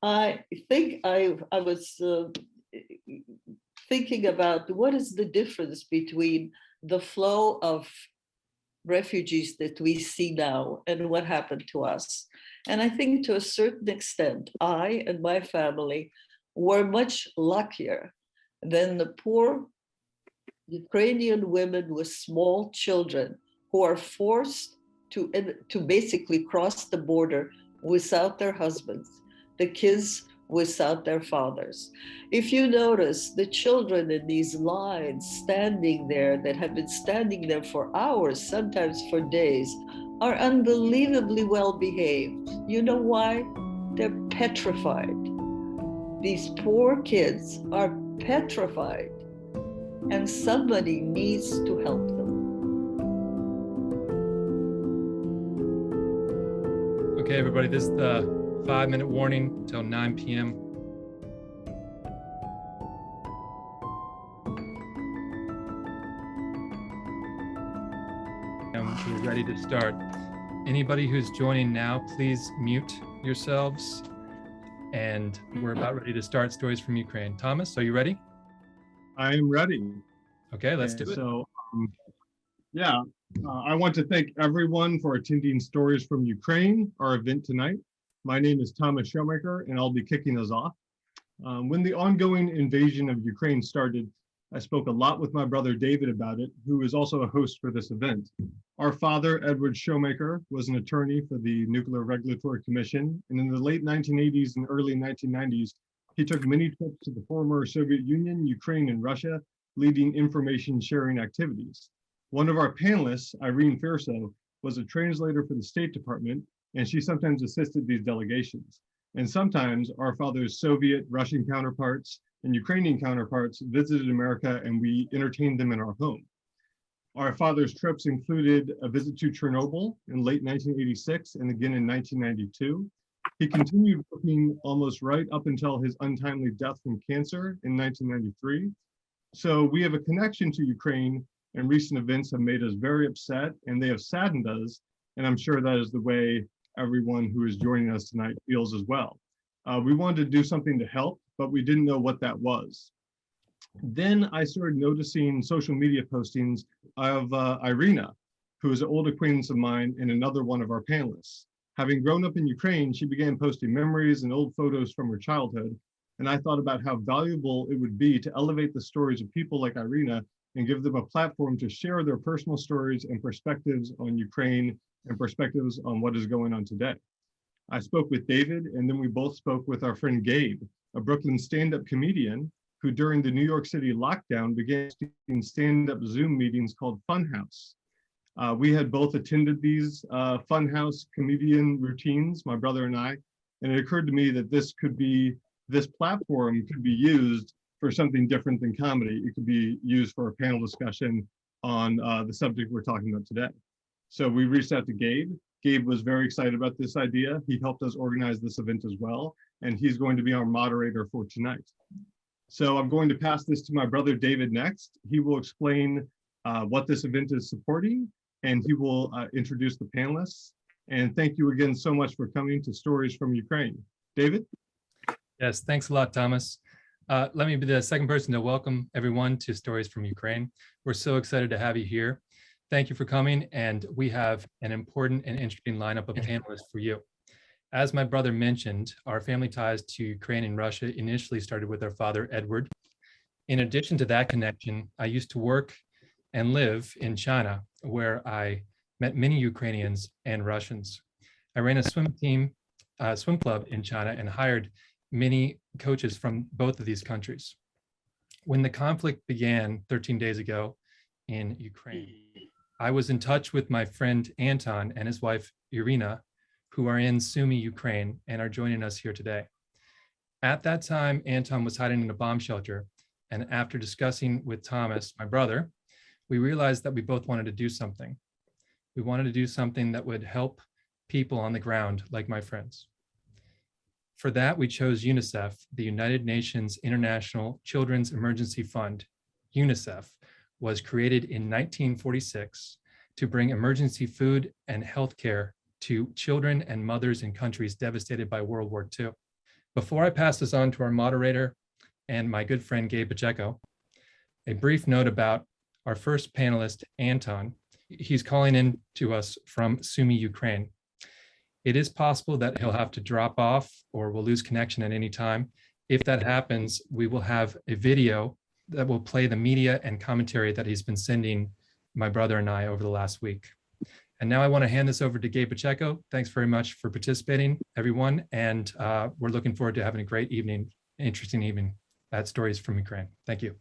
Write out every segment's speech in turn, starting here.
I think I was thinking about what is the difference between the flow of refugees that we see now and what happened to us. And I think to a certain extent, I and my family were much luckier than the poor Ukrainian women with small children who are forced to basically cross the border without their husbands, the kids without their fathers. If you notice, the children in these lines standing there that have been standing there for hours, sometimes for days, are unbelievably well behaved. You know why? They're petrified. These poor kids are petrified, and somebody needs to help them. Okay, everybody, this is the 5-minute warning till 9 p.m. And we're ready to start. Anybody who's joining now, please mute yourselves. And we're about ready to start Stories from Ukraine. Thomas, are you ready? I am ready. Okay, let's do it. So, I want to thank everyone for attending Stories from Ukraine, our event tonight. My name is Thomas Shoemaker, and I'll be kicking us off. When the ongoing invasion of Ukraine started, I spoke a lot with my brother David about it, who is also a host for this event. Our father, Edward Shoemaker, was an attorney for the Nuclear Regulatory Commission, and in the late 1980s and early 1990s, he took many trips to the former Soviet Union, Ukraine, and Russia, leading information sharing activities. One of our panelists, Irene Fierso, was a translator for the State Department, and she sometimes assisted these delegations. And sometimes our father's Soviet, Russian counterparts and Ukrainian counterparts visited America, and we entertained them in our home. Our father's trips included a visit to Chernobyl in late 1986 and again in 1992. He continued working almost right up until his untimely death from cancer in 1993. So we have a connection to Ukraine, and recent events have made us very upset, and they have saddened us. And I'm sure that is the way everyone who is joining us tonight feels as well. We wanted to do something to help, but we didn't know what that was. Then I started noticing social media postings of Irina, who is an old acquaintance of mine and another one of our panelists. Having grown up in Ukraine, she began posting memories and old photos from her childhood. And I thought about how valuable it would be to elevate the stories of people like Irina and give them a platform to share their personal stories and perspectives on Ukraine and perspectives on what is going on today. I spoke with David, and then we both spoke with our friend Gabe, a Brooklyn stand-up comedian who during the New York City lockdown began stand-up Zoom meetings called Funhouse. We had both attended these Funhouse comedian routines, my brother and I, and it occurred to me that this platform could be used for something different than comedy. It could be used for a panel discussion on the subject we're talking about today. So we reached out to Gabe. Gabe was very excited about this idea. He helped us organize this event as well, and he's going to be our moderator for tonight. So I'm going to pass this to my brother David next. He will explain what this event is supporting, and he will introduce the panelists. And thank you again so much for coming to Stories from Ukraine. David? Yes, thanks a lot, Thomas. Let me be the second person to welcome everyone to Stories from Ukraine. We're so excited to have you here. Thank you for coming, and we have an important and interesting lineup of panelists for you. As my brother mentioned, our family ties to Ukraine and Russia initially started with our father, Edward. In addition to that connection, I used to work and live in China, where I met many Ukrainians and Russians. I ran a swim club in China and hired many coaches from both of these countries. When the conflict began 13 days ago in Ukraine, I was in touch with my friend Anton and his wife Irina, who are in Sumy, Ukraine, and are joining us here today. At that time, Anton was hiding in a bomb shelter, and after discussing with Thomas, my brother, we realized that we both wanted to do something. We wanted to do something that would help people on the ground like my friends. For that, we chose UNICEF, the United Nations International Children's Emergency Fund. UNICEF was created in 1946 to bring emergency food and health care to children and mothers in countries devastated by World War II. Before I pass this on to our moderator and my good friend Gabe Pacheco, a brief note about our first panelist, Anton. He's calling in to us from Sumy, Ukraine. It is possible that he'll have to drop off or we'll lose connection at any time. If that happens, we will have a video that will play the media and commentary that he's been sending my brother and I over the last week. And now I want to hand this over to Gabe Pacheco. Thanks very much for participating, everyone. And we're looking forward to having a great evening, interesting evening at Stories from Ukraine. Thank you.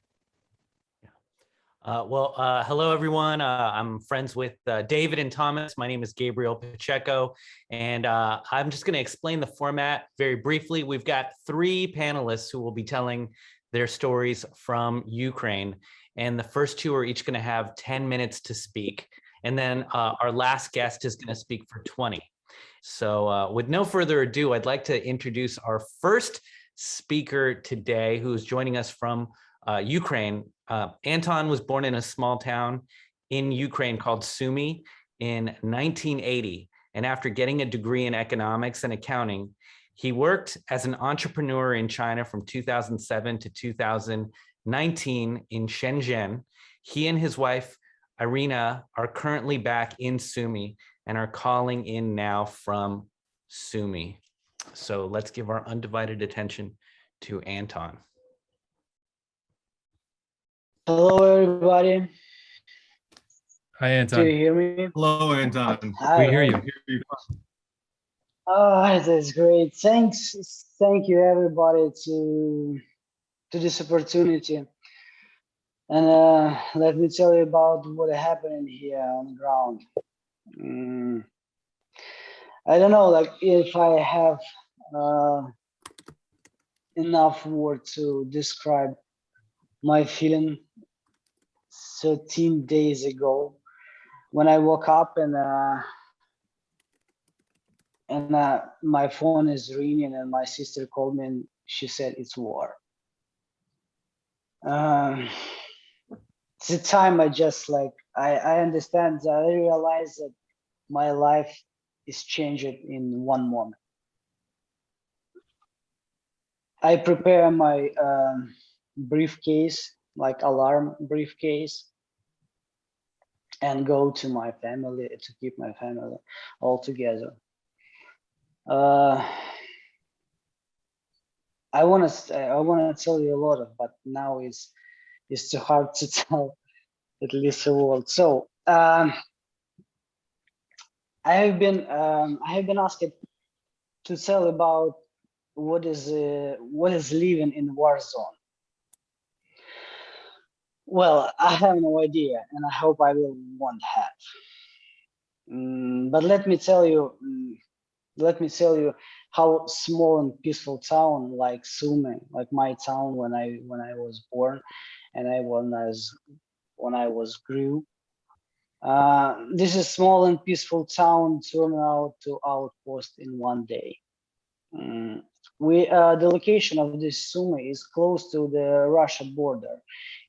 Hello, everyone. I'm friends with David and Thomas. My name is Gabriel Pacheco, and I'm just going to explain the format very briefly. We've got 3 panelists who will be telling their stories from Ukraine, and the first 2 are each going to have 10 minutes to speak. And then our last guest is going to speak for 20. So with no further ado, I'd like to introduce our first speaker today, who's joining us from Ukraine. Anton was born in a small town in Ukraine called Sumy in 1980. And after getting a degree in economics and accounting, he worked as an entrepreneur in China from 2007 to 2019 in Shenzhen. He and his wife, Irina, are currently back in Sumy and are calling in now from Sumy. So let's give our undivided attention to Anton. Hello, everybody. Hi, Do Anton. you hear me? Hello, Anton. Hi. We hear you. Oh, that's great. Thank you, everybody, to this opportunity. And let me tell you about what happened here on the ground. I don't know, like if I have enough words to describe my feeling 13 days ago when I woke up and my phone is ringing and my sister called me and she said it's war. It's the time I just like, I understand that I realize that my life is changed in one moment. I prepare my briefcase, like alarm briefcase, and go to my family to keep my family all together. I want to tell you a lot of, but now it's too hard to tell at least a word. So I have been asked to tell about what is living in war zone. Well, I have no idea, and I hope I won't have. But let me tell you how small and peaceful town like Sumy, like my town when I was born, and when I was grew. This is small and peaceful town turned out to outpost in one day. The location of this Sumy is close to the Russia border.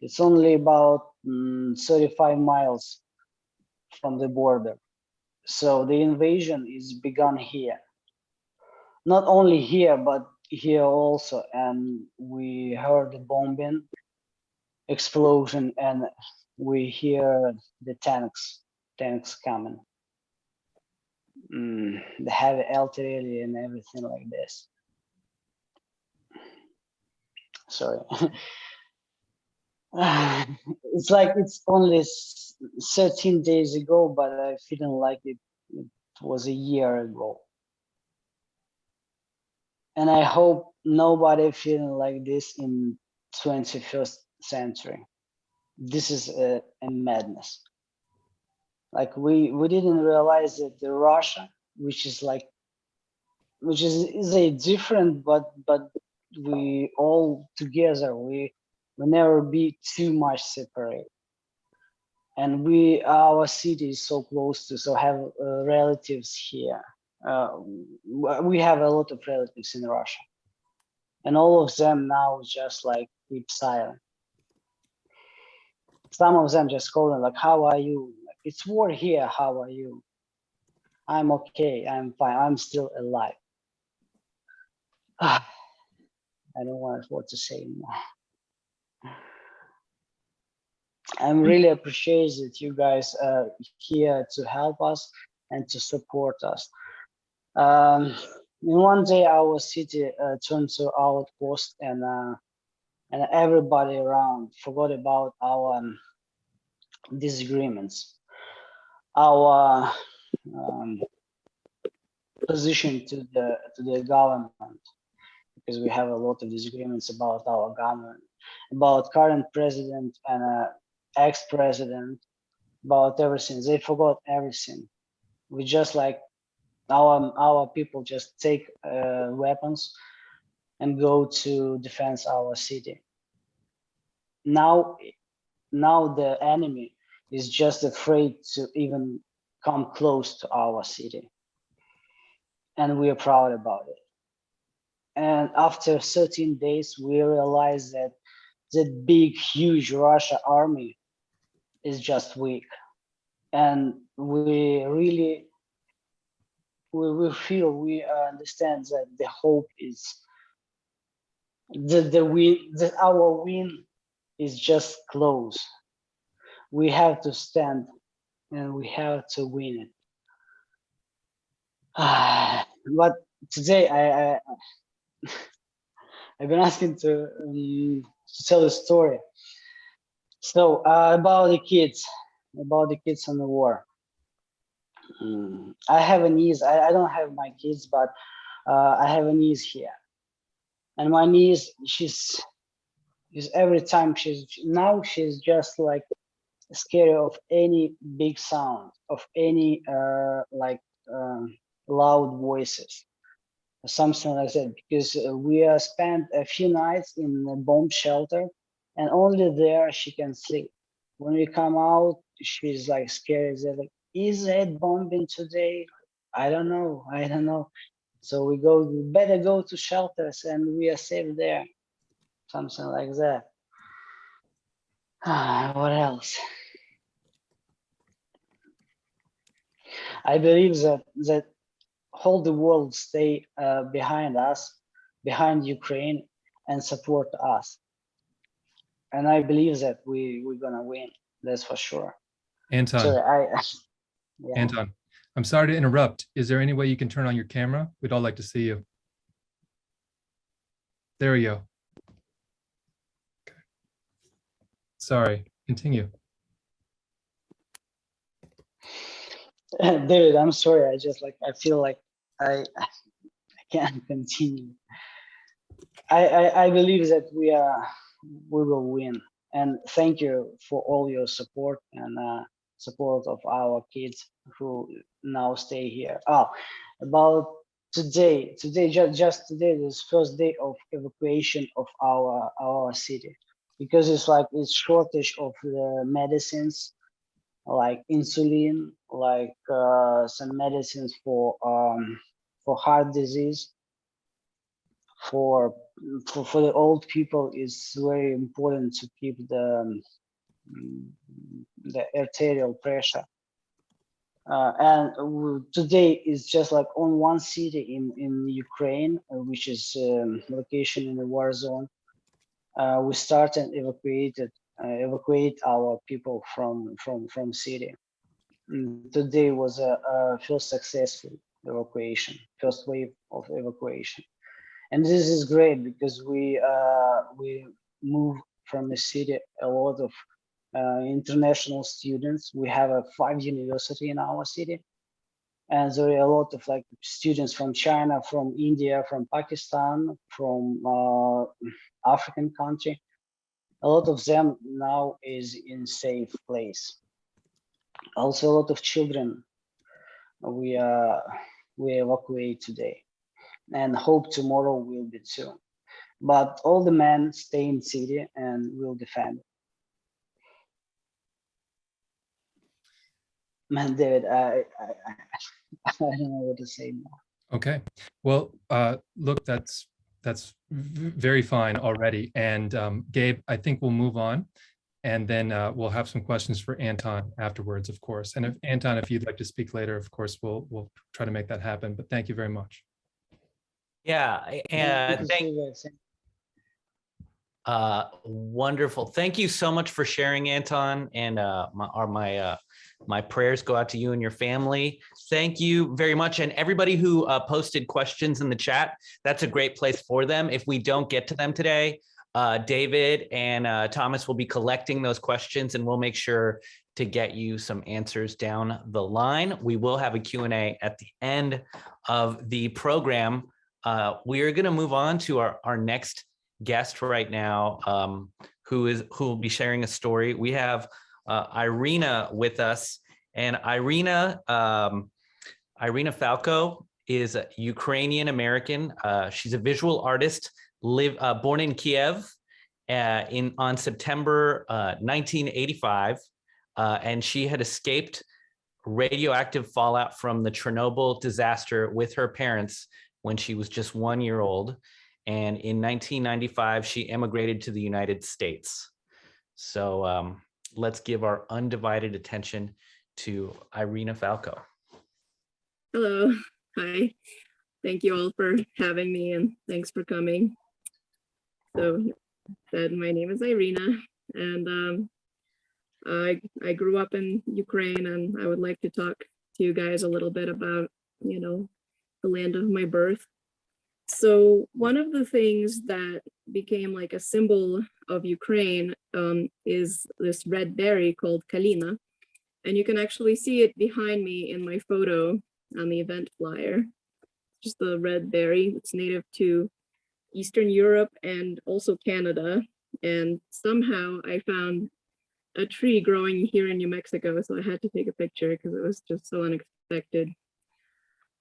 It's only about 35 miles from the border. So the invasion is begun here. Not only here, but here also. And we heard the bombing, explosion, and we hear the tanks coming. The heavy artillery and everything like this. Sorry. It's like it's only 13 days ago, but I feeling like it was a year ago. And I hope nobody feeling like this in 21st century. This is a madness. Like we didn't realize that the Russia, which is a different, but we all together, we never be too much separate. And our city is so close to, so have relatives here. We have a lot of relatives in Russia, and all of them now just like keep silent. Some of them just calling like, "How are you? It's war here. How are you?" I'm okay. I'm fine. I'm still alive. I don't want what to say more. I'm really appreciate that you guys are here to help us and to support us. In one day, our city turned to outpost, and everybody around forgot about our disagreements, our position to the government, because we have a lot of disagreements about our government, about current president and ex-president, about everything. They forgot everything. We just like our people just take weapons and go to defend our city. Now the enemy is just afraid to even come close to our city, and we are proud about it. And after 13 days, we realized that the big, huge Russia army is just weak, and we really we feel we understand that the hope is that our win is just close. We have to stand and we have to win it. But today I've been asking to tell a story. So about the kids in the war. I have a niece. I don't have my kids, but I have a niece here, and my niece, she's every time she's just like scared of any big sound, of any loud voices, something like that, because we spent a few nights in a bomb shelter, and only there she can sleep. When we come out, she's like scared. They're like, is it bombing today? I don't know. So we better go to shelters and we are safe there. Something like that. What else? I believe that whole the world stay behind us, behind Ukraine, and support us. And I believe that we're gonna win. That's for sure. Anton, Sorry, yeah. Anton, I'm sorry to interrupt. Is there any way you can turn on your camera? We'd all like to see you. There we go. Okay. Sorry, continue. David, I'm sorry. I feel like I can't continue. I believe that we will win. And thank you for all your support and support of our kids who now stay here. About today, just today, this first day of evacuation of our city, because it's shortage of the medicines, like insulin, like some medicines for heart disease. For the old people, it's very important to keep the arterial pressure. And today is just like on one city in Ukraine, which is location in the war zone. We started evacuate our people from city. Today was a first successful evacuation, first wave of evacuation. And this is great because we move from the city a lot of international students. We have 5 universities in our city, and there are a lot of like students from China, from India, from Pakistan, from African country. A lot of them now is in safe place. Also, a lot of children we evacuate today, and hope tomorrow will be too. But all the men stay in city and will defend. Man, David, I don't know what to say more. Okay. Well, look, that's very fine already. And Gabe, I think we'll move on, and then we'll have some questions for Anton afterwards, of course. And if Anton, if you'd like to speak later, of course, we'll try to make that happen. But thank you very much. Yeah, and Wonderful. Thank you so much for sharing, Anton. And my prayers go out to you and your family. Thank you very much. And everybody who posted questions in the chat, that's a great place for them. If we don't get to them today, David and Thomas will be collecting those questions, and we'll make sure to get you some answers down the line. We will have a Q&A at the end of the program. We are going to move on to our next guest right now, who will be sharing a story. We have Irina with us, and Irina Falco is a Ukrainian American. She's a visual artist, born in Kiev on September 1985, and she had escaped radioactive fallout from the Chernobyl disaster with her parents when she was just 1 year old. And in 1995, she emigrated to the United States. So let's give our undivided attention to Irina Falco. Hello, hi. Thank you all for having me, and thanks for coming. So, my name is Irina, and I grew up in Ukraine, and I would like to talk to you guys a little bit about, the land of my birth. So one of the things that became like a symbol of Ukraine is this red berry called Kalina. And you can actually see it behind me in my photo on the event flyer. Just the red berry. It's native to Eastern Europe and also Canada. And somehow I found a tree growing here in New Mexico, so I had to take a picture because it was just so unexpected.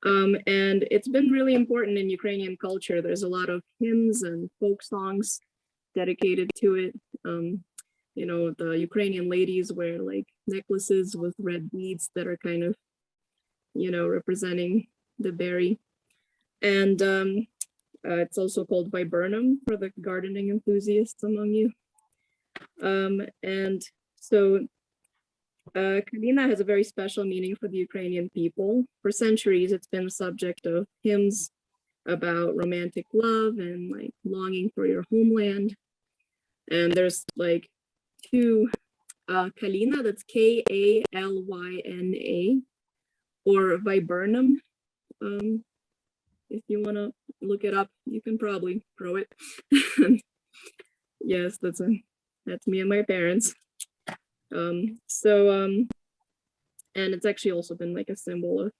And it's been really important in Ukrainian culture. There's a lot of hymns and folk songs dedicated to it. The Ukrainian ladies wear like necklaces with red beads that are kind of, representing the berry. And it's also called viburnum for the gardening enthusiasts among you. And so Kalina has a very special meaning for the Ukrainian people. For centuries, it's been the subject of hymns about romantic love and like longing for your homeland. And there's like two Kalina, that's Kalyna, or viburnum. If you want to look it up, you can probably throw it. Yes, that's me and my parents. And it's actually also been like a symbol of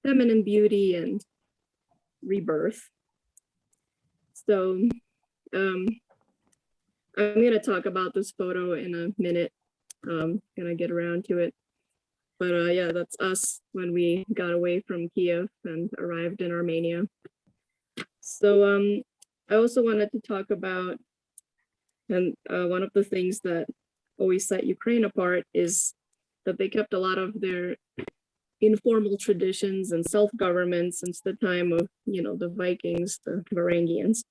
feminine beauty and rebirth. So I'm going to talk about this photo in a minute, gonna get around to it. But yeah, that's us when we got away from Kiev and arrived in Armenia. So I also wanted to talk about, and one of the things that always set Ukraine apart is that they kept a lot of their informal traditions and self-government since the time of, the Vikings, the Varangians.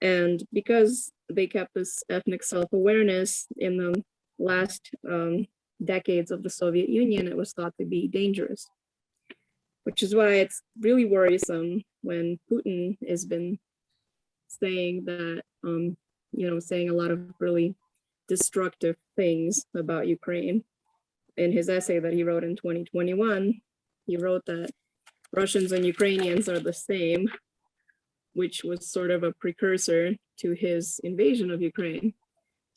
And because they kept this ethnic self-awareness in the last decades of the Soviet Union, it was thought to be dangerous, which is why it's really worrisome when Putin has been saying that, saying a lot of really destructive things about Ukraine. In his essay that he wrote in 2021, he wrote that Russians and Ukrainians are the same, which was sort of a precursor to his invasion of Ukraine.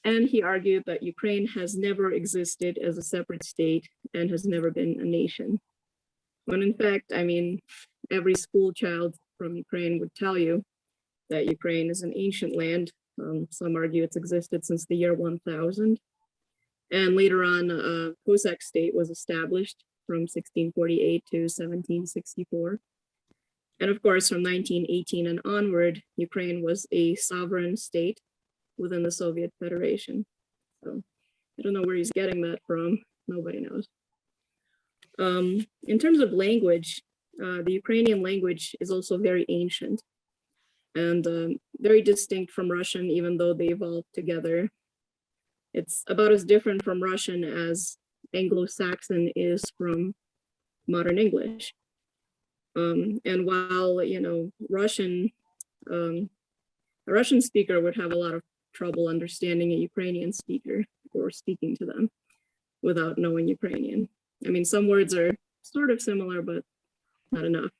And he argued that Ukraine has never existed as a separate state and has never been a nation. When in fact, every school child from Ukraine would tell you that Ukraine is an ancient land. Some argue it's existed since the year 1000. And later on, a Cossack state was established from 1648 to 1764. And of course, from 1918 and onward, Ukraine was a sovereign state within the Soviet Federation. So I don't know where he's getting that from. Nobody knows. In terms of language, the Ukrainian language is also very ancient and very distinct from Russian, even though they evolved together. It's about as different from Russian as Anglo-Saxon is from modern English. And while, a Russian speaker would have a lot of trouble understanding a Ukrainian speaker or speaking to them without knowing Ukrainian. I mean, some words are sort of similar, but not enough.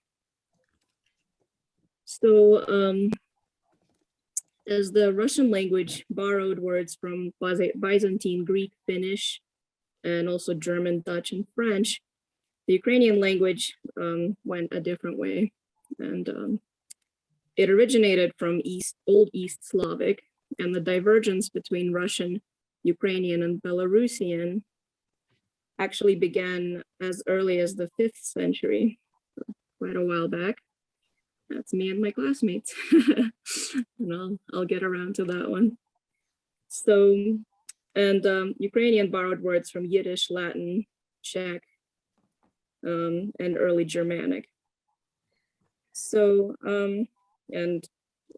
So as the Russian language borrowed words from Byzantine Greek, Finnish, and also German, Dutch, and French, the Ukrainian language went a different way. And it originated from Old East Slavic, and the divergence between Russian, Ukrainian, and Belarusian actually began as early as the 5th century, quite a while back. That's me and my classmates. And I'll get around to that one. So, and Ukrainian borrowed words from Yiddish, Latin, Czech, and early Germanic. So, and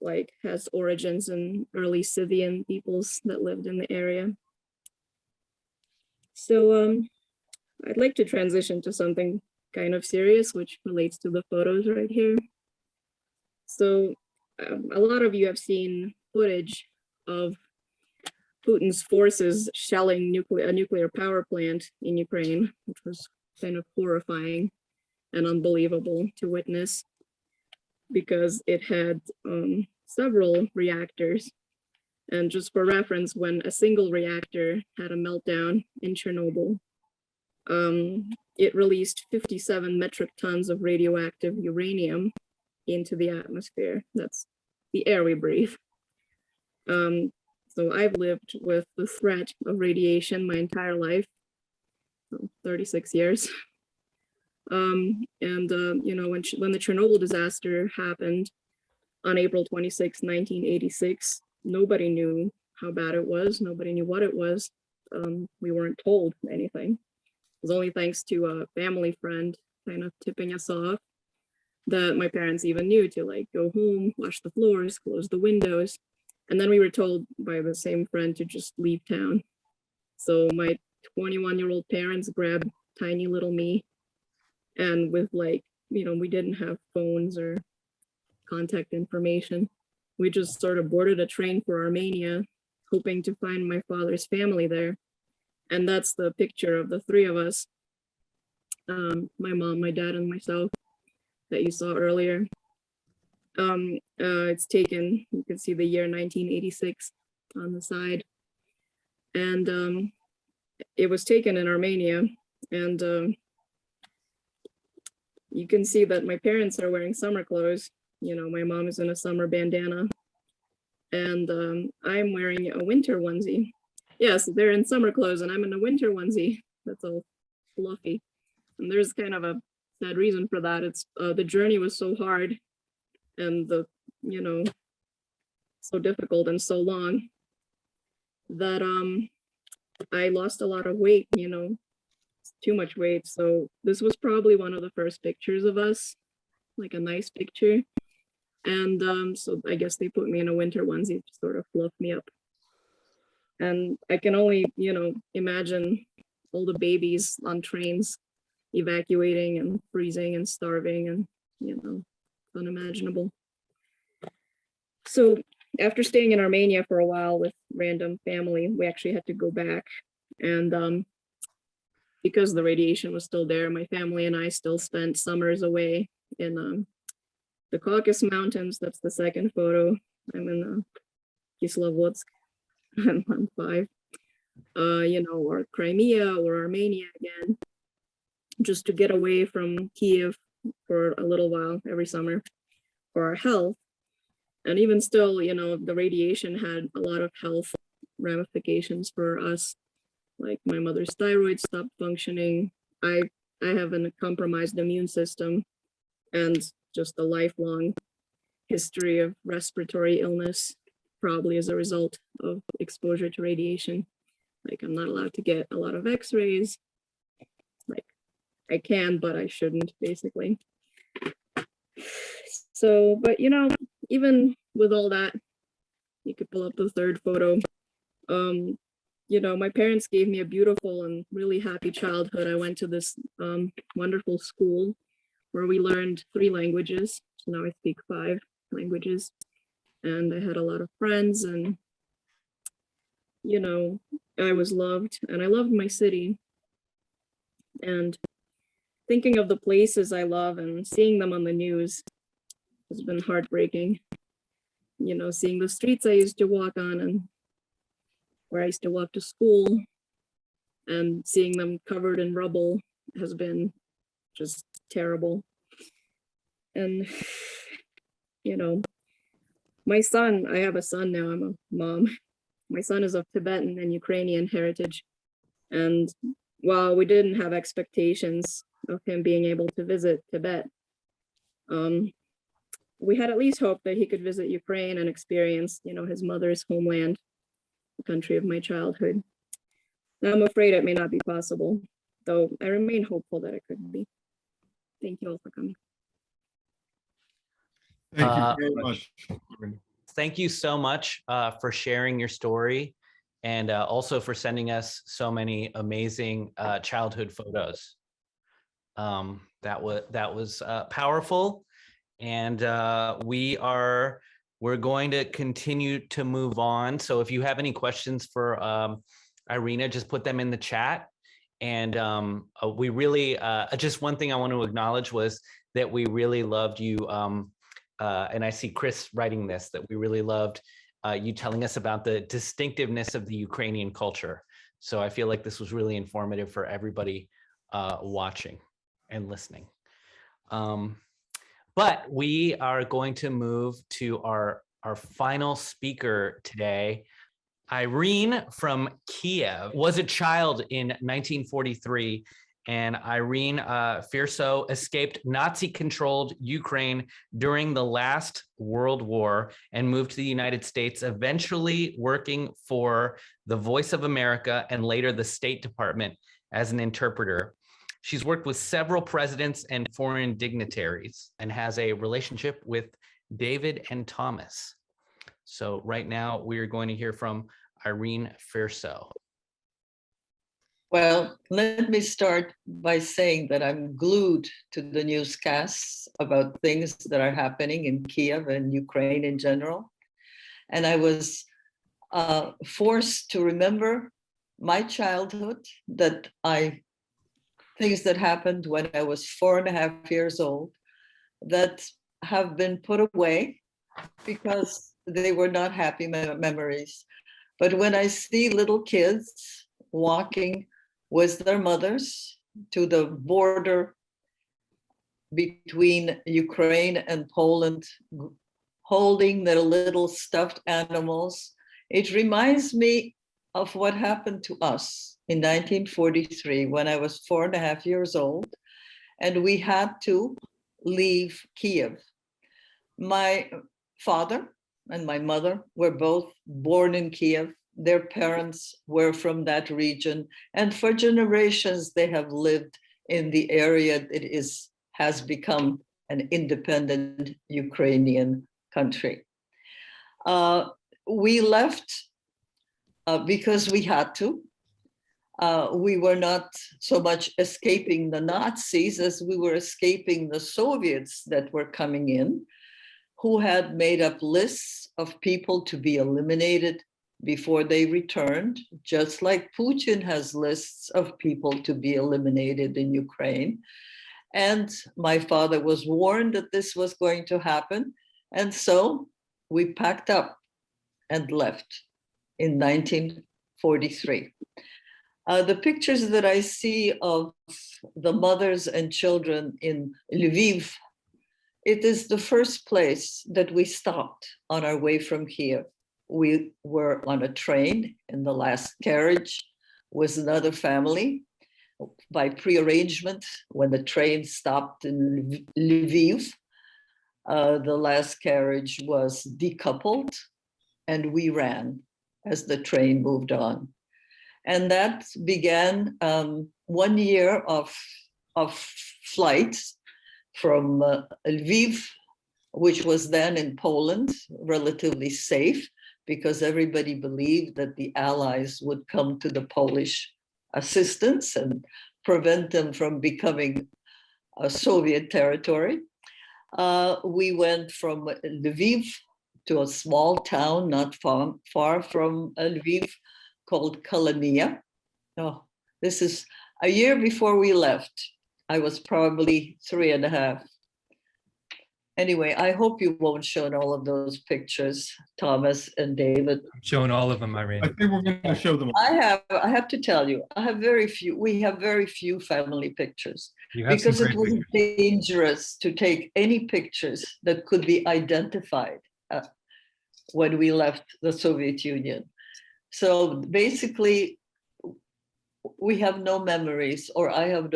like has origins in early Scythian peoples that lived in the area. So I'd like to transition to something kind of serious, which relates to the photos right here. So a lot of you have seen footage of Putin's forces shelling a nuclear power plant in Ukraine, which was kind of horrifying and unbelievable to witness because it had several reactors. And just for reference, when a single reactor had a meltdown in Chernobyl, it released 57 metric tons of radioactive uranium into the atmosphere. That's the air we breathe. So I've lived with the threat of radiation my entire life, 36 years. You know, when the Chernobyl disaster happened on April 26, 1986, nobody knew how bad it was. Nobody knew what it was. We weren't told anything. It was only thanks to a family friend kind of tipping us off that my parents even knew to like go home, wash the floors, close the windows. And then we were told by the same friend to just leave town. So my 21-year-old parents grabbed tiny little me, and with like, you know, we didn't have phones or contact information. We just sort of boarded a train for Armenia, hoping to find my father's family there. And that's the picture of the three of us, my mom, my dad, and myself that you saw earlier. It's taken, you can see the year 1986 on the side. And it was taken in Armenia. And you can see that my parents are wearing summer clothes. You know, my mom is in a summer bandana. And I'm wearing a winter onesie. Yes, they're in summer clothes and I'm in a winter onesie. That's all fluffy. And there's kind of a sad reason for that. It's the journey was so hard and the, you know, so difficult and so long that I lost a lot of weight, you know, too much weight. So this was probably one of the first pictures of us, like a nice picture. And so I guess they put me in a winter onesie to sort of fluff me up. And I can only, you know, imagine all the babies on trains evacuating and freezing and starving and, you know, unimaginable. So after staying in Armenia for a while with random family, we actually had to go back. And because the radiation was still there, my family and I still spent summers away in the Caucasus Mountains. That's the second photo. I'm in Kislovodsk. I'm on 5. You know, or Crimea or Armenia again, just to get away from Kiev for a little while every summer for our health. And even still, you know, the radiation had a lot of health ramifications for us. Like my mother's thyroid stopped functioning. I have a compromised immune system and just a lifelong history of respiratory illness, probably as a result of exposure to radiation. Like I'm not allowed to get a lot of x-rays. Like I can, but I shouldn't, basically. So, but you know, even with all that, you could pull up the third photo. You know, my parents gave me a beautiful and really happy childhood. I went to this wonderful school where we learned 3 languages. So now I speak 5 languages. And I had a lot of friends, and you know, I was loved and I loved my city. And thinking of the places I love and seeing them on the news has been heartbreaking. You know, seeing the streets I used to walk on and where I used to walk to school and seeing them covered in rubble has been just terrible. And, you know, my son, I have a son now, I'm a mom. My son is of Tibetan and Ukrainian heritage. And while we didn't have expectations of him being able to visit Tibet, we had at least hoped that he could visit Ukraine and experience, you know, his mother's homeland, the country of my childhood. Now I'm afraid it may not be possible, though I remain hopeful that it could be. Thank you all for coming. Thank you Uh, very much. Thank you so much for sharing your story and also for sending us so many amazing childhood photos. That was powerful, and we're going to continue to move on. So if you have any questions for Irina, just put them in the chat. And we really, just one thing I want to acknowledge was that we really loved you. And I see Chris writing this, that we really loved you telling us about the distinctiveness of the Ukrainian culture. So I feel like this was really informative for everybody watching and listening. But we are going to move to our final speaker today. Irene from Kiev was a child in 1943, and Irene Firso escaped Nazi-controlled Ukraine during the last World War and moved to the United States, eventually working for the Voice of America and later the State Department as an interpreter. She's worked with several presidents and foreign dignitaries and has a relationship with David and Thomas. So right now we are going to hear from Irene Firso. Well, let me start by saying that I'm glued to the newscasts about things that are happening in Kiev and Ukraine in general. And I was forced to remember my childhood, things that happened when I was 4.5 years old that have been put away because they were not happy memories. But when I see little kids walking with their mothers to the border between Ukraine and Poland, holding their little stuffed animals, it reminds me of what happened to us in 1943 when I was 4.5 years old, and we had to leave Kiev. My father and my mother were both born in Kiev. Their parents were from that region, and for generations they have lived in the area that has become an independent Ukrainian country. We left because we had to. We were not so much escaping the Nazis as we were escaping the Soviets that were coming in, who had made up lists of people to be eliminated before they returned, just like Putin has lists of people to be eliminated in Ukraine. And my father was warned that this was going to happen. And so we packed up and left in 1943. The pictures that I see of the mothers and children in Lviv, it is the first place that we stopped on our way from here. We were on a train in the last carriage with another family. By prearrangement, when the train stopped in Lviv, the last carriage was decoupled and we ran as the train moved on. And that began 1 year of flights from Lviv, which was then in Poland, relatively safe, because everybody believed that the Allies would come to the Polish assistance and prevent them from becoming a Soviet territory. We went from Lviv to a small town not far from Lviv called Kalamia. Oh, this is a year before we left. I was probably 3.5. Anyway, I hope you won't show all of those pictures, Thomas and David. I'm showing all of them, Irene. I think we're going to show them. I have to tell you, we have very few family pictures You have some because it great was pictures. dangerous to take any pictures that could be identified when we left the Soviet Union. So basically, we have no memories, or I have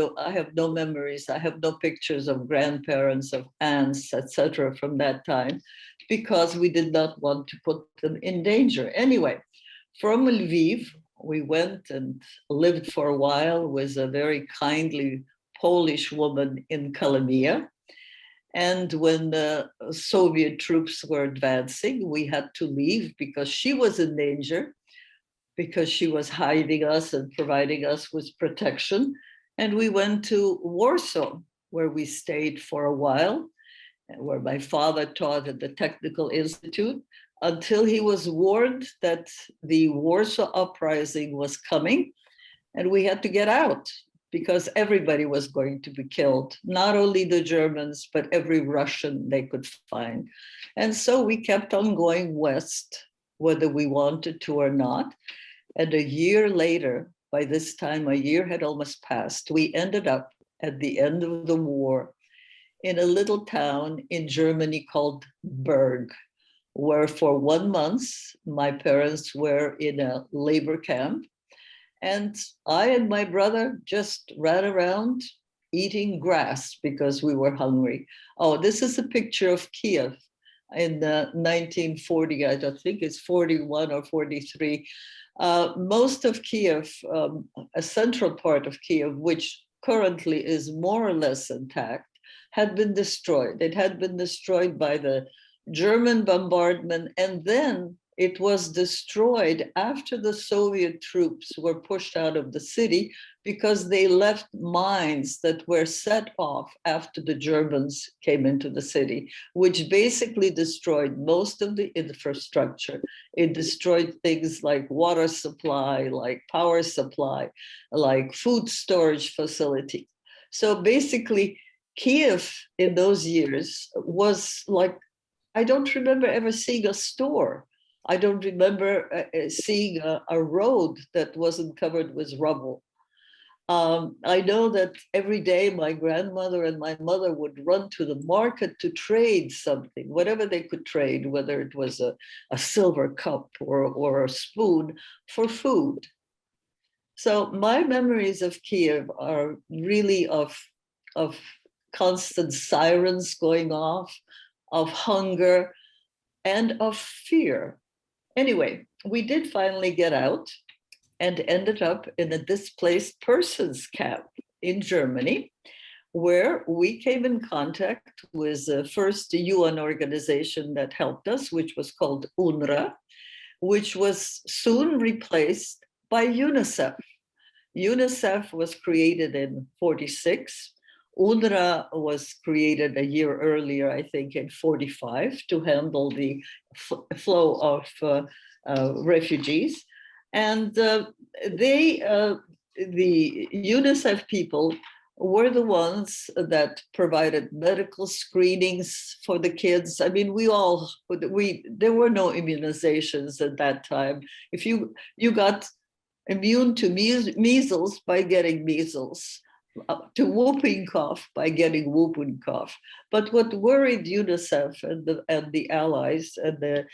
no memories. I have no pictures of grandparents, of aunts, etc. from that time, because we did not want to put them in danger. Anyway, from Lviv, we went and lived for a while with a very kindly Polish woman in Kalamia. And when the Soviet troops were advancing, we had to leave because she was in danger, because she was hiding us and providing us with protection. And we went to Warsaw, where we stayed for a while, where my father taught at the Technical Institute, until he was warned that the Warsaw Uprising was coming, and we had to get out because everybody was going to be killed, not only the Germans, but every Russian they could find. And so we kept on going west, whether we wanted to or not. And a year later, by this time, a year had almost passed, we ended up at the end of the war in a little town in Germany called Berg, where for 1 month, my parents were in a labor camp. And I and my brother just ran around eating grass because we were hungry. Oh, this is a picture of Kiev in 1940, I don't think it's 41 or 43. Most of Kiev, a central part of Kiev, which currently is more or less intact, had been destroyed. It had been destroyed by the German bombardment, and then it was destroyed after the Soviet troops were pushed out of the city because they left mines that were set off after the Germans came into the city, which basically destroyed most of the infrastructure. It destroyed things like water supply, like power supply, like food storage facility. So basically, Kiev in those years was like, I don't remember ever seeing a store. I don't remember seeing a road that wasn't covered with rubble. I know that every day my grandmother and my mother would run to the market to trade something, whatever they could trade, whether it was a silver cup or a spoon for food. So my memories of Kiev are really of constant sirens going off, of hunger, and of fear. Anyway, we did finally get out and ended up in a displaced persons camp in Germany, where we came in contact with the first UN organization that helped us, which was called UNRWA, which was soon replaced by UNICEF. UNICEF was created in 1946. UNRWA was created a year earlier, I think in 1945, to handle the flow of refugees. And the UNICEF people were the ones that provided medical screenings for the kids. I mean, there were no immunizations at that time. If you got immune to measles by getting measles, to whooping cough by getting whooping cough. But what worried UNICEF and the allies and the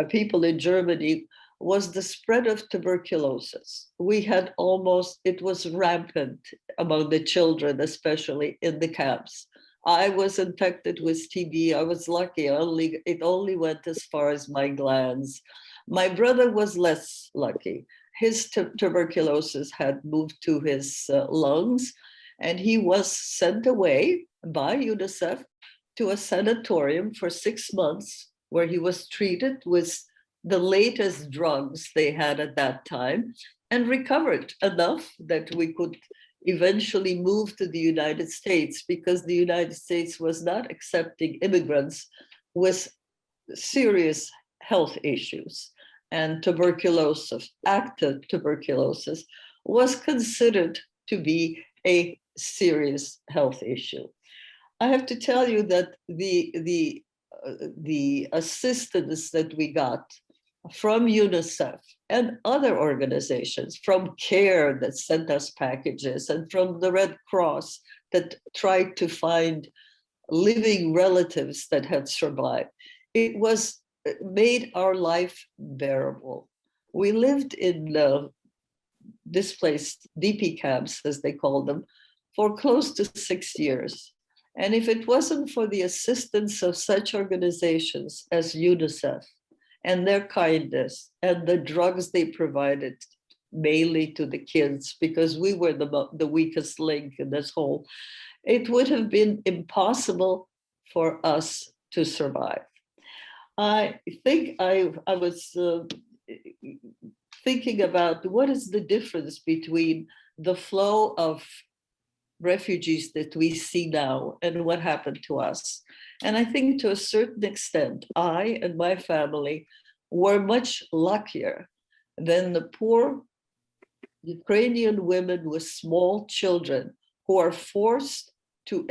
people in Germany was the spread of tuberculosis. It was rampant among the children, especially in the camps. I was infected with TB. I was lucky. It only went as far as my glands. My brother was less lucky. His tuberculosis had moved to his lungs, and he was sent away by UNICEF to a sanatorium for 6 months, where he was treated with the latest drugs they had at that time, and recovered enough that we could eventually move to the United States, because the United States was not accepting immigrants with serious health issues. and tuberculosis, active tuberculosis, was considered to be a serious health issue. I have to tell you that the assistance that we got from UNICEF and other organizations, from CARE that sent us packages, and from the Red Cross that tried to find living relatives that had survived, it was made our life bearable. We lived in displaced DP camps, as they call them, for close to 6 years. And if it wasn't for the assistance of such organizations as UNICEF and their kindness and the drugs they provided mainly to the kids, because we were the weakest link in this whole, it would have been impossible for us to survive. I think I was thinking about what is the difference between the flow of refugees that we see now and what happened to us. And I think to a certain extent, I and my family were much luckier than the poor Ukrainian women with small children who are forced to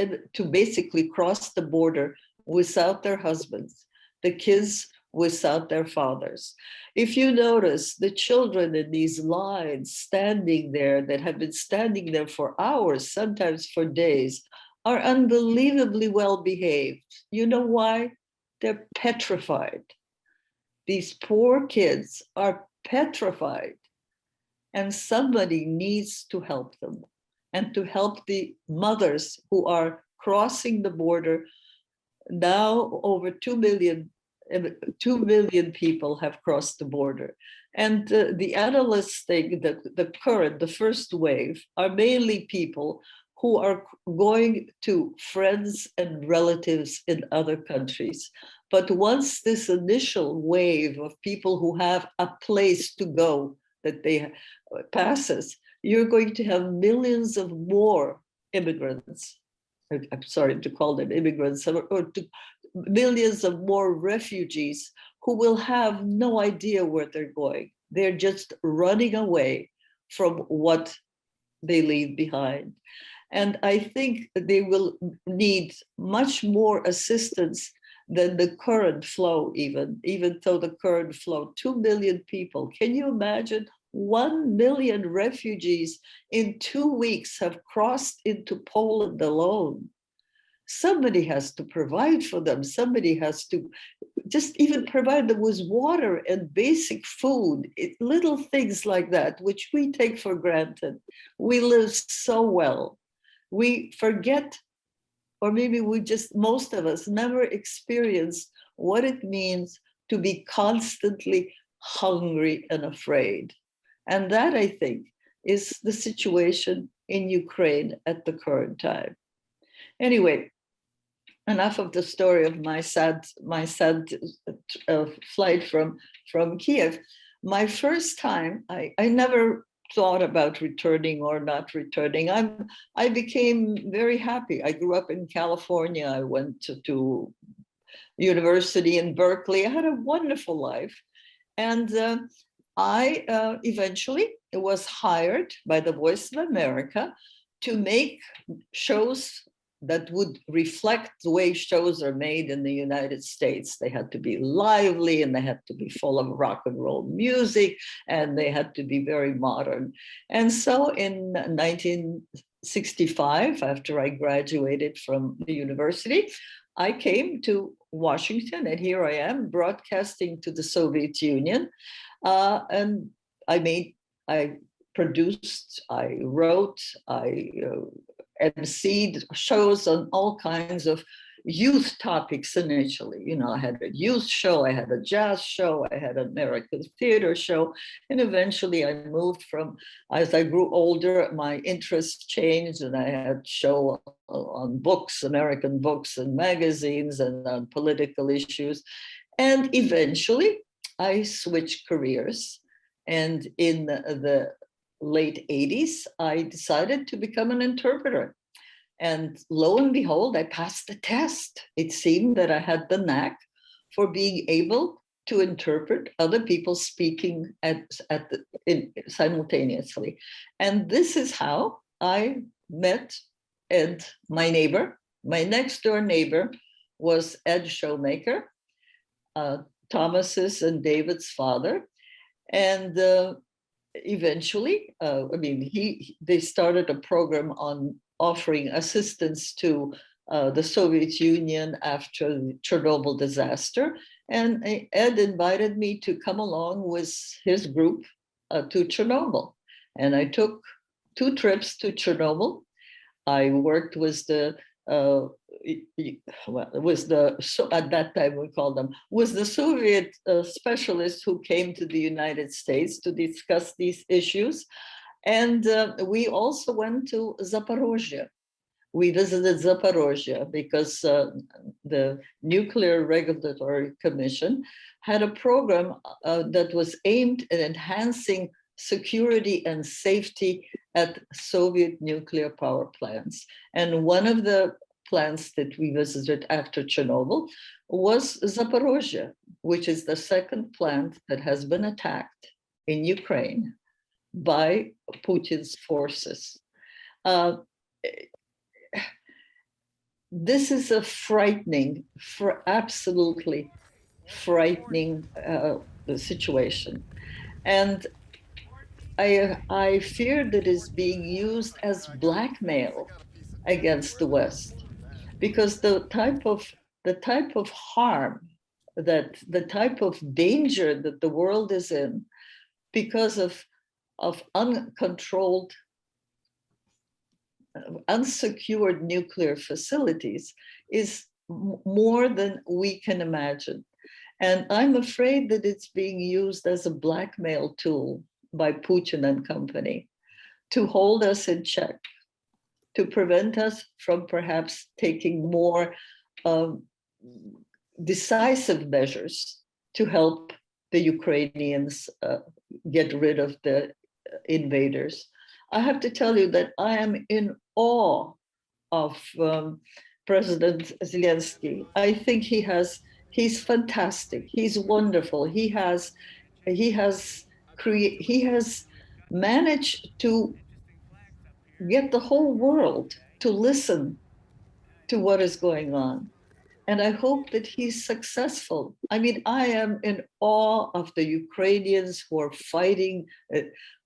basically cross the border without their husbands, the kids without their fathers. If you notice, the children in these lines standing there that have been standing there for hours, sometimes for days, are unbelievably well behaved. You know why? They're petrified. These poor kids are petrified, and somebody needs to help them and to help the mothers who are crossing the border. Now over 2 million people have crossed the border. And the analysts think that the first wave, are mainly people who are going to friends and relatives in other countries. But once this initial wave of people who have a place to go that they passes, you're going to have millions of more immigrants. I'm sorry to call them immigrants, or to millions of more refugees who will have no idea where they're going. They're just running away from what they leave behind. And I think they will need much more assistance than the current flow, even though the current flow, 2 million people. Can you imagine 1 million refugees in 2 weeks have crossed into Poland alone? Somebody has to provide for them. Somebody has to just even provide them with water and basic food, little things like that, which we take for granted. We live so well. We forget, or maybe we just, most of us never experience what it means to be constantly hungry and afraid. And that, I think, is the situation in Ukraine at the current time. Anyway, enough of the story of my sad flight from Kiev. My first time, I never thought about returning or not returning. I became very happy. I grew up in California. I went to university in Berkeley. I had a wonderful life. And I eventually was hired by the Voice of America to make shows that would reflect the way shows are made in the United States. They had to be lively, and they had to be full of rock and roll music, and they had to be very modern. And so in 1965, after I graduated from the university, I came to Washington, and here I am broadcasting to the Soviet Union. And I produced, I wrote, I emceed shows on all kinds of youth topics initially. You know, I had a youth show, I had a jazz show, I had an American theater show, and eventually I moved from, as I grew older, my interests changed, and I had show on books, American books and magazines, and on political issues. And eventually I switched careers, and in the late 80s, I decided to become an interpreter. And lo and behold, I passed the test. It seemed that I had the knack for being able to interpret other people speaking simultaneously. And this is how I met Ed, my neighbor. My next door neighbor was Ed Shoemaker, Thomas's and David's father. And eventually, they started a program on offering assistance to the Soviet Union after the Chernobyl disaster. And Ed invited me to come along with his group to Chernobyl. And I took 2 trips to Chernobyl. I worked with at that time we called them, was the Soviet specialists who came to the United States to discuss these issues. And we also went to Zaporozhye. We visited Zaporozhye because the Nuclear Regulatory Commission had a program that was aimed at enhancing security and safety at Soviet nuclear power plants. And one of the plants that we visited after Chernobyl was Zaporozhye, which is the second plant that has been attacked in Ukraine by Putin's forces. This is a frightening, absolutely frightening situation. And I fear that it's being used as blackmail against the West, because the type of harm, that the type of danger that the world is in because of uncontrolled, unsecured nuclear facilities is more than we can imagine. And I'm afraid that it's being used as a blackmail tool by Putin and company to hold us in check, to prevent us from perhaps taking more decisive measures to help the Ukrainians get rid of the invaders. I have to tell you that I am in awe of President Zelensky. I think he's fantastic. He's wonderful. He has managed to get the whole world to listen to what is going on. And I hope that he's successful. I mean, I am in awe of the Ukrainians who are fighting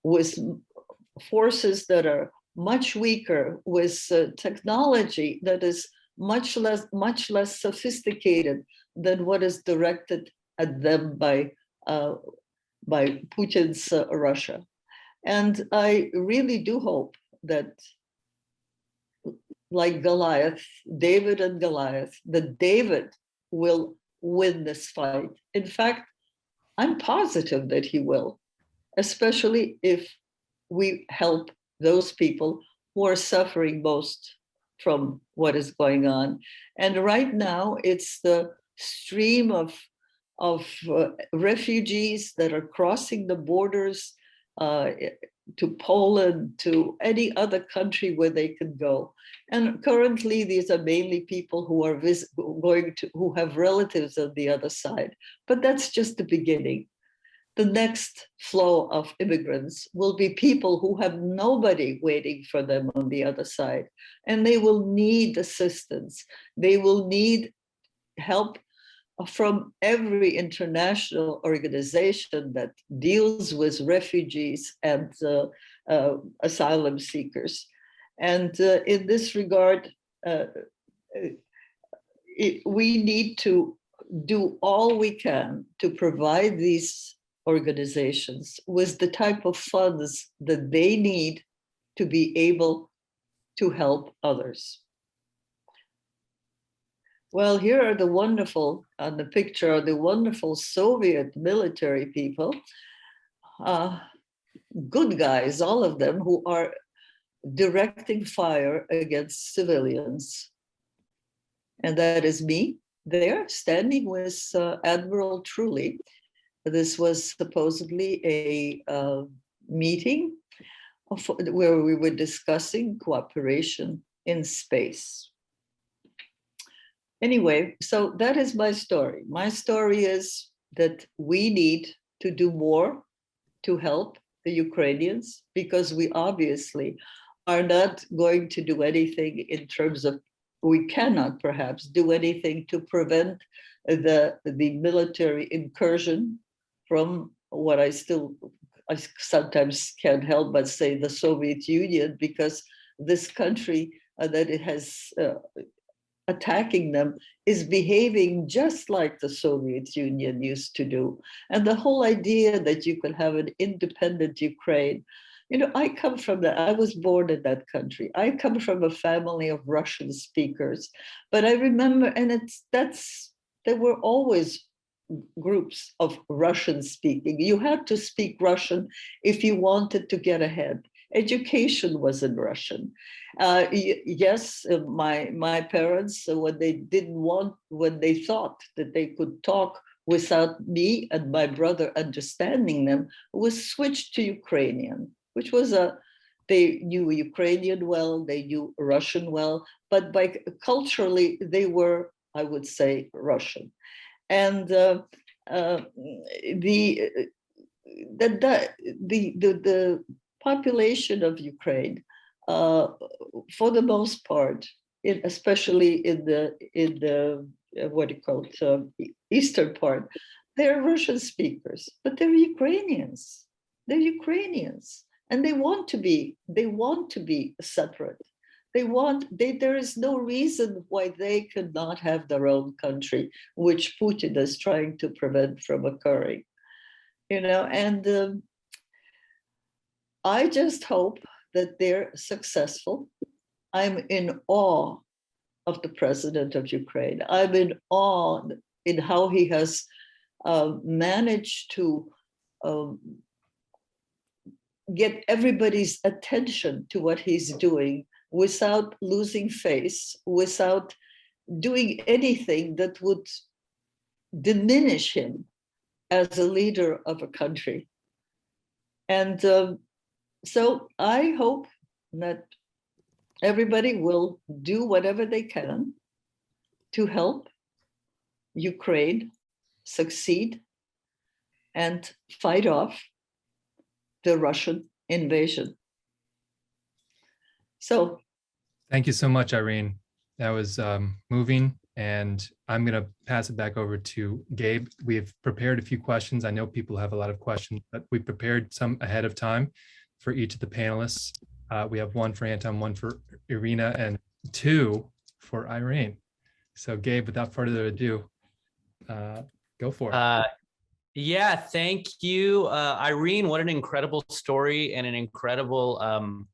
with forces that are much weaker, with technology that is much less sophisticated than what is directed at them by Putin's Russia. And I really do hope that, like Goliath, David and Goliath, that David will win this fight. In fact, I'm positive that he will, especially if we help those people who are suffering most from what is going on. And right now, it's the stream of refugees that are crossing the borders to Poland, to any other country where they can go. And currently, these are mainly people who are who have relatives on the other side. But that's just the beginning. The next flow of immigrants will be people who have nobody waiting for them on the other side. And they will need assistance. They will need help from every international organization that deals with refugees and asylum seekers. And in this regard, we need to do all we can to provide these organizations with the type of funds that they need to be able to help others. Well, here are the wonderful, on the picture, are the wonderful Soviet military people, good guys, all of them, who are directing fire against civilians. And that is me there, standing with Admiral Truly. This was supposedly a meeting where we were discussing cooperation in space. Anyway, so that is my story. My story is that we need to do more to help the Ukrainians, because we obviously are not going to do anything in terms of, we cannot perhaps do anything to prevent the military incursion from what I sometimes can't help but say the Soviet Union, because this country that it has attacking them is behaving just like the Soviet Union used to do. And the whole idea that you could have an independent Ukraine, I was born in that country. I come from a family of Russian speakers, but I remember, and there were always groups of Russian speaking. You had to speak Russian if you wanted to get ahead. Education was in Russian. Yes, my parents, when they thought that they could talk without me and my brother understanding them, was switched to Ukrainian, which was they knew Ukrainian well, they knew Russian well, but culturally they were, I would say, Russian. And the population of Ukraine, for the most part, especially in the what do you call it, eastern part, they're Russian speakers, but they're Ukrainians. They're Ukrainians, and they want to be separate. There is no reason why they could not have their own country, which Putin is trying to prevent from occurring. And I just hope that they're successful. I'm in awe of the president of Ukraine. I'm in awe in how he has managed to get everybody's attention to what he's doing without losing face, without doing anything that would diminish him as a leader of a country. And so I hope that everybody will do whatever they can to help Ukraine succeed and fight off the Russian invasion. So Thank you so much, Irene. That was moving, and I'm going to pass it back over to Gabe. We've prepared a few questions. I know people have a lot of questions, but we prepared some ahead of time for each of the panelists. We have one for Anton, one for Irina, and two for Irene. So Gabe, without further ado, go for it. Yeah, thank you, Irene. What an incredible story and an incredible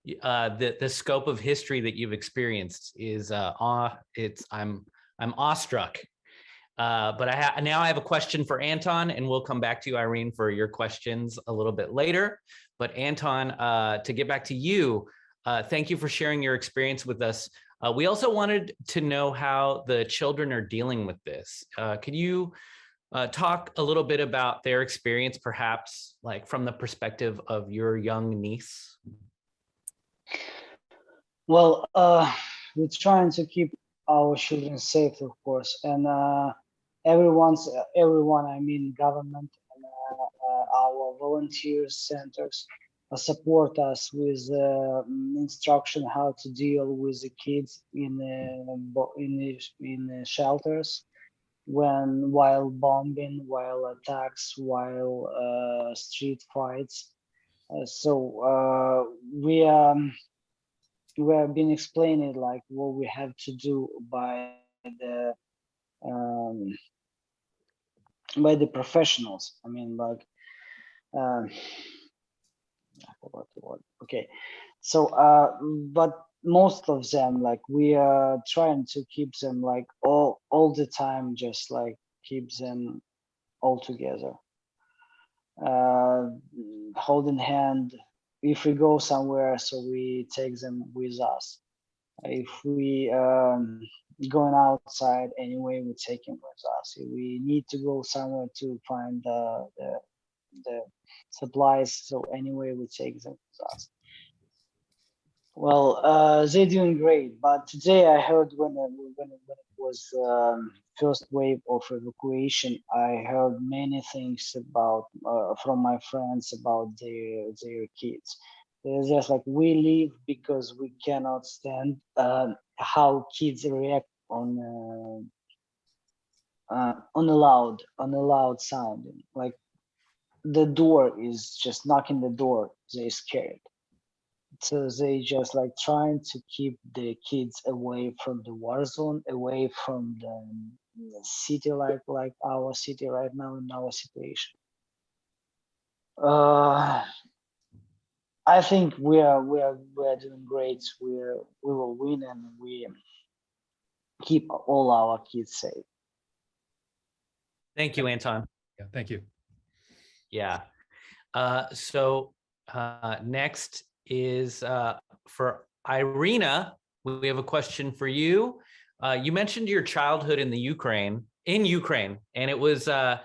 the scope of history that you've experienced is I'm awestruck. But now I have a question for Anton, and we'll come back to you, Irene, for your questions a little bit later. But Anton, to get back to you, thank you for sharing your experience with us. We also wanted to know how the children are dealing with this. Could you talk a little bit about their experience, perhaps like from the perspective of your young niece? Well, we're trying to keep our children safe, of course, and everyone, I mean government and our volunteer centers support us with instruction how to deal with the kids in shelters while bombing, while attacks, while street fights. So we have been explaining like what we have to do by the professionals. I mean, like I forgot the word. Okay, so but most of them, like we are trying to keep them like all the time, just like keep them all together, holding hand. If we go somewhere, so we take them with us. If we going outside anyway, we take them with us. If we need to go somewhere to find the supplies, so anyway, we take them with us. Well, they're doing great, but today I heard when it was first wave of evacuation, I heard many things about from my friends about their kids. They're just like, we leave because we cannot stand how kids react on a loud sound. Like the door is just knocking the door, they're scared. So they just like trying to keep the kids away from the war zone, away from the city, like our city right now in our situation. I think we are doing great. We will win, and we keep all our kids safe. Thank you, Anton. Yeah, thank you. Yeah. So next is for Irina. We have a question for you. You mentioned your childhood in Ukraine, and it was your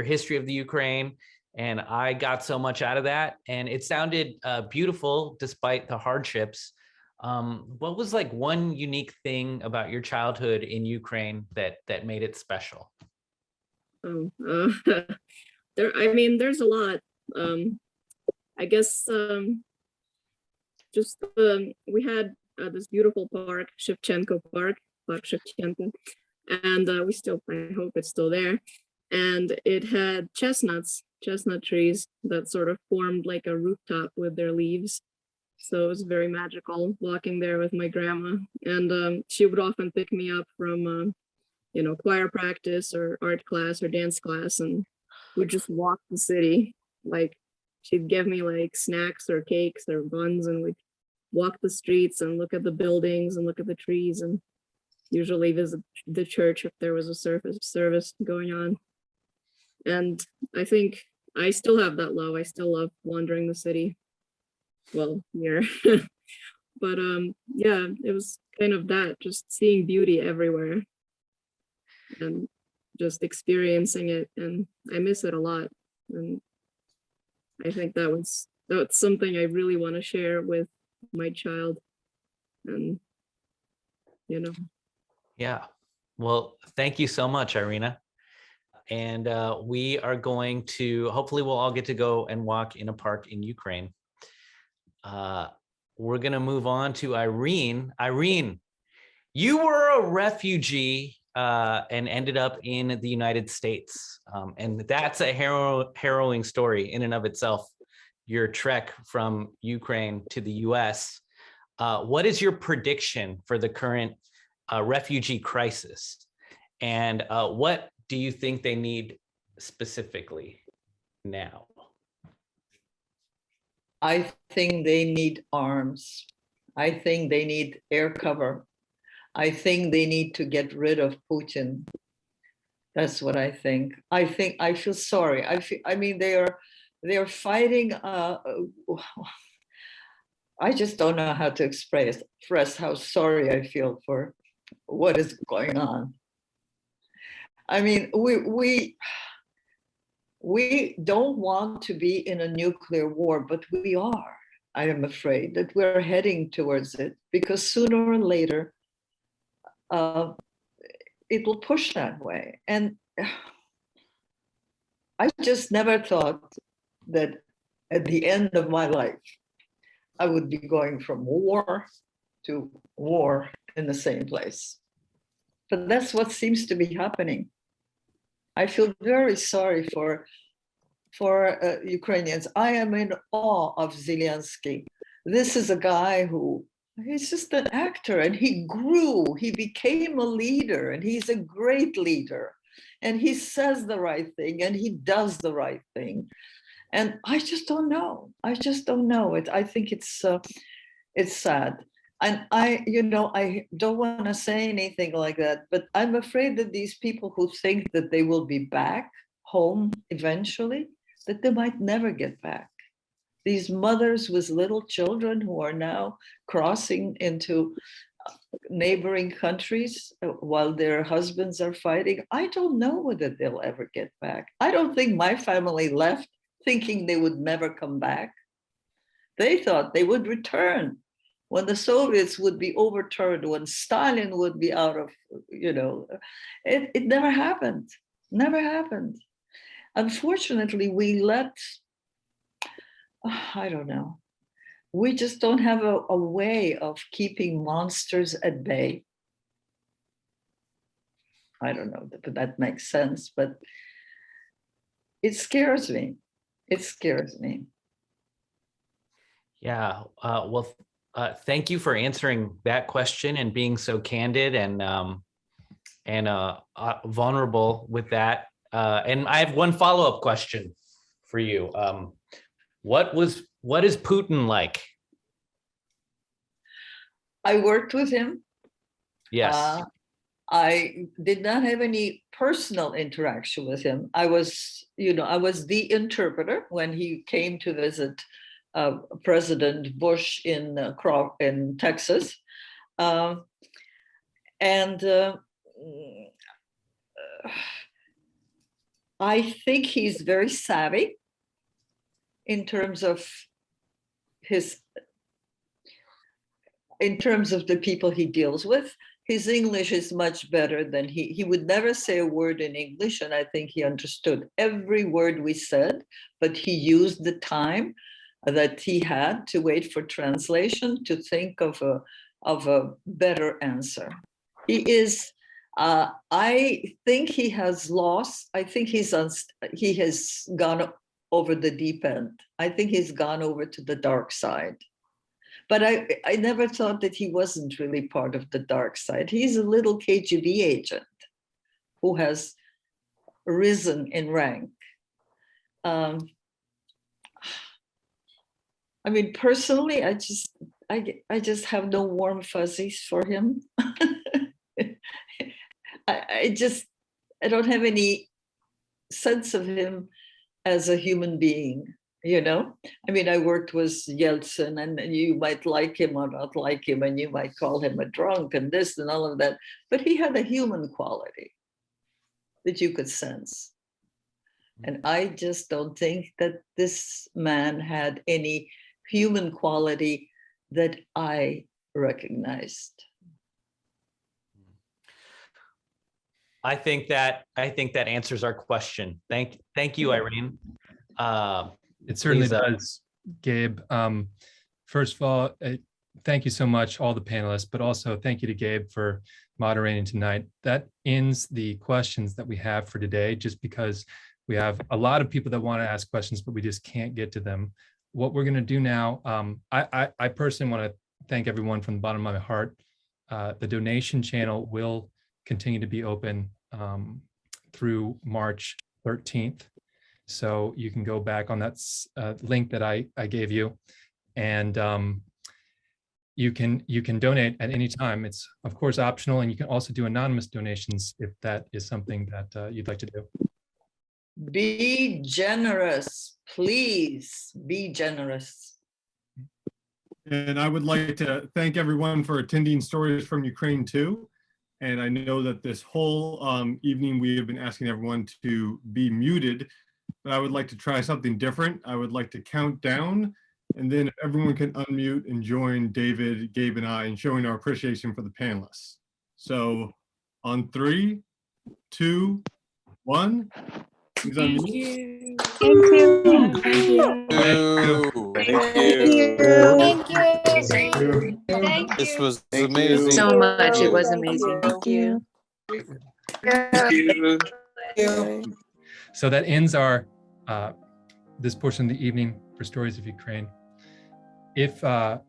history of the Ukraine, and I got so much out of that, and it sounded beautiful despite the hardships. What was like one unique thing about your childhood in Ukraine that made it special? Oh, there's a lot. I guess just we had this beautiful park, Shevchenko Park, Park Shevchenko, and I hope it's still there. And it had chestnut trees that sort of formed like a rooftop with their leaves. So it was very magical walking there with my grandma. And she would often pick me up from, choir practice or art class or dance class, and we'd just walk the city. Like she'd give me like snacks or cakes or buns, and we'd walk the streets and look at the buildings and look at the trees, and usually visit the church if there was a service going on. And I think I still have that love. I still love wandering the city. Well, here. But yeah, it was kind of that, just seeing beauty everywhere and just experiencing it, and I miss it a lot. And I think that's something I really want to share with my child. And Yeah. Well, thank you so much, Irina. And we are going to, hopefully we'll all get to go and walk in a park in Ukraine. We're going to move on to Irene. Irene, you were a refugee and ended up in the United States. And that's a harrowing story in and of itself, your trek from Ukraine to the US. What is your prediction for the current refugee crisis? And what do you think they need specifically now? I think they need arms. I think they need air cover. I think they need to get rid of Putin. That's what I think. I feel sorry. They are fighting. I just don't know how to express how sorry I feel for what is going on. I mean, we don't want to be in a nuclear war, but we are. I am afraid that we're heading towards it, because sooner or later, it will push that way. And I just never thought that at the end of my life, I would be going from war to war in the same place. But that's what seems to be happening. I feel very sorry for Ukrainians. I am in awe of Zelensky. This is a guy who, he's just an actor, and he grew, he became a leader, and he's a great leader. And he says the right thing, and he does the right thing. And I just don't know. I just don't know it. I think it's sad. And I don't want to say anything like that, but I'm afraid that these people who think that they will be back home eventually, that they might never get back. These mothers with little children who are now crossing into neighboring countries while their husbands are fighting, I don't know whether they'll ever get back. I don't think my family left thinking they would never come back. They thought they would return when the Soviets would be overturned, when Stalin would be out of, it never happened, never happened. Unfortunately, we let, I don't know, we just don't have a way of keeping monsters at bay. I don't know if that makes sense, but it scares me. It scares me. Yeah. Thank you for answering that question and being so candid and vulnerable with that. And I have one follow-up question for you. What is Putin like? I worked with him. Yes. I did not have any personal interaction with him. I was the interpreter when he came to visit President Bush in Texas, I think he's very savvy in terms of the people he deals with. His English is much better than he would never say a word in English, and I think he understood every word we said, but he used the time that he had to wait for translation to think of a better answer. He is, I think he has lost, I think he has gone over the deep end. I think he's gone over to the dark side. But I never thought that he wasn't really part of the dark side. He's a little KGB agent who has risen in rank. I mean, personally, I just have no warm fuzzies for him. I don't have any sense of him as a human being. I mean, I worked with Yeltsin, and you might like him or not like him, and you might call him a drunk and this and all of that, but he had a human quality that you could sense. And I just don't think that this man had any human quality that I recognized. I think that answers our question. Thank you, Irene. It certainly Please, does, Gabe. First of all, thank you so much, all the panelists, but also thank you to Gabe for moderating tonight. That ends the questions that we have for today, just because we have a lot of people that want to ask questions, but we just can't get to them. What we're going to do now, I personally want to thank everyone from the bottom of my heart. The donation channel will continue to be open through March 13th. So you can go back on that link that I gave you, and you can donate at any time. It's of course optional, and you can also do anonymous donations if that is something that you'd like to do. Be generous, please be generous. And I would like to thank everyone for attending Stories from Ukraine too. And I know that this whole evening we have been asking everyone to be muted, but I would like to try something different. I would like to count down, and then if everyone can unmute and join David, Gabe, and I in showing our appreciation for the panelists. So on 3, 2, 1. Please unmute. Thank you. Thank you. Thank you. Thank you. This was amazing. So much. It was amazing. Thank you. So that ends our this portion of the evening for Stories of Ukraine. If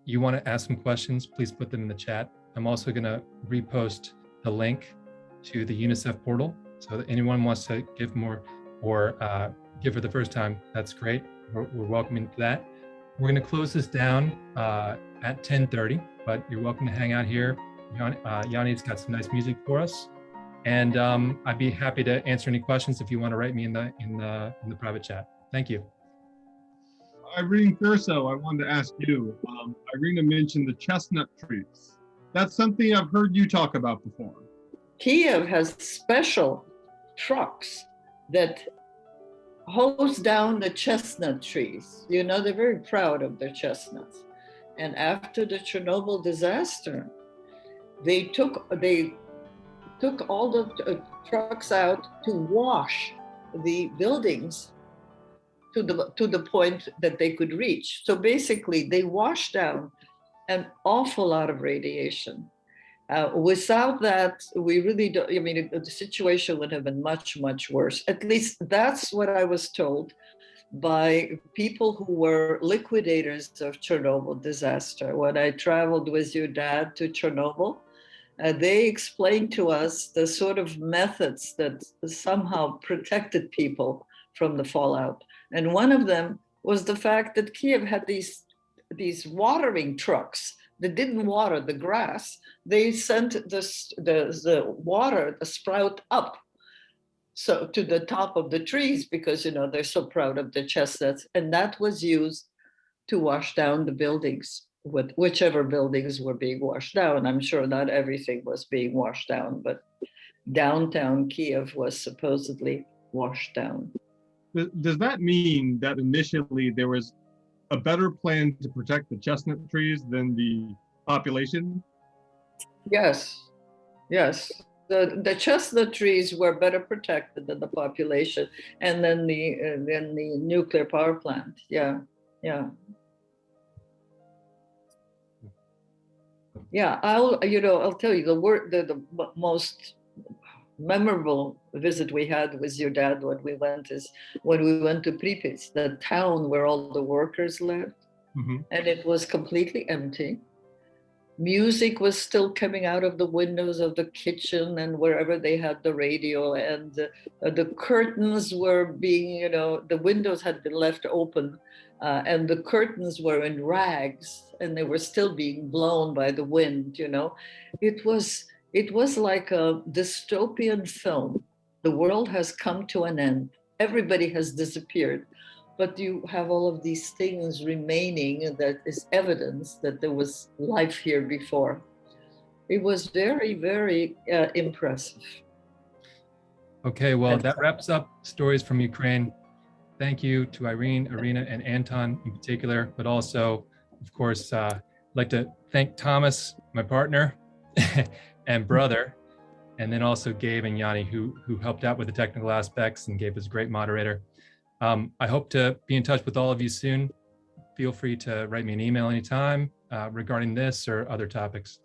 you want to ask some questions, please put them in the chat. I'm also going to repost the link to the UNICEF portal. So that anyone wants to give more or give for the first time, that's great. We're welcoming to that. We're going to close this down at 10:30, but you're welcome to hang out here. Yanni's got some nice music for us. And I'd be happy to answer any questions if you want to write me in the private chat. Thank you. Irene Thurso, I wanted to ask you. Irina mentioned the chestnut trees. That's something I've heard you talk about before. Kiev has special trucks that hosed down the chestnut trees. You know, they're very proud of their chestnuts. And after the Chernobyl disaster, they took all the trucks out to wash the buildings to the point that they could reach. So basically, they washed down an awful lot of radiation. Without that, we really don't, I mean, the situation would have been much, much worse. At least that's what I was told by people who were liquidators of Chernobyl disaster. When I traveled with your dad to Chernobyl, they explained to us the sort of methods that somehow protected people from the fallout. And one of them was the fact that Kiev had these watering trucks that didn't water the grass. They sent the water, the sprout up, so to the top of the trees, because, you know, they're so proud of the chestnuts. And that was used to wash down the buildings, with whichever buildings were being washed down. I'm sure not everything was being washed down, but downtown Kiev was supposedly washed down. Does that mean that initially there was a better plan to protect the chestnut trees than the population? Yes, yes. The chestnut trees were better protected than the population, and then the nuclear power plant. Yeah, yeah. Yeah, I'll tell you the most memorable visit we had with your dad when we went to Pripyat, the town where all the workers lived. Mm-hmm. And it was completely empty. Music was still coming out of the windows of the kitchen and wherever they had the radio, and the curtains were being, the windows had been left open, and the curtains were in rags and they were still being blown by the wind. It was like a dystopian film. The world has come to an end. Everybody has disappeared. But you have all of these things remaining that is evidence that there was life here before. It was very, very impressive. Okay, well, that wraps up Stories from Ukraine. Thank you to Irene, Irina, and Anton in particular, but also, of course, I'd like to thank Thomas, my partner and brother, and then also Gabe and Yanni, who helped out with the technical aspects and gave us a great moderator. I hope to be in touch with all of you soon. Feel free to write me an email anytime regarding this or other topics.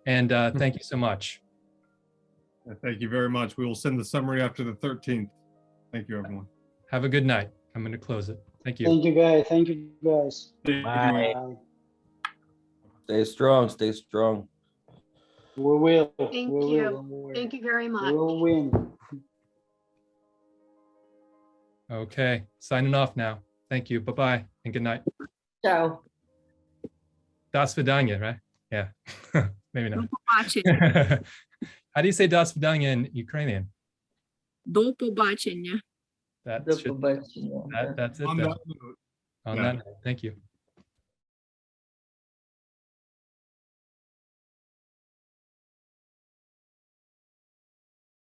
And thank you so much. Thank you very much. We will send the summary after the 13th. Thank you, everyone. Have a good night. I'm going to close it. Thank you. Thank you, guys. Thank you, guys. Bye. Stay strong. Stay strong. We will. Thank We you. will, don't worry. Thank you very much. We will win. Okay, signing off now. Thank you. Bye-bye and good night. Ciao. Do svidaniya, right? Yeah, maybe not. До побачення. How do you say do svidaniya in Ukrainian? До побачення. That До should, побачення. that's it On then. that note, On yeah. that note, thank you.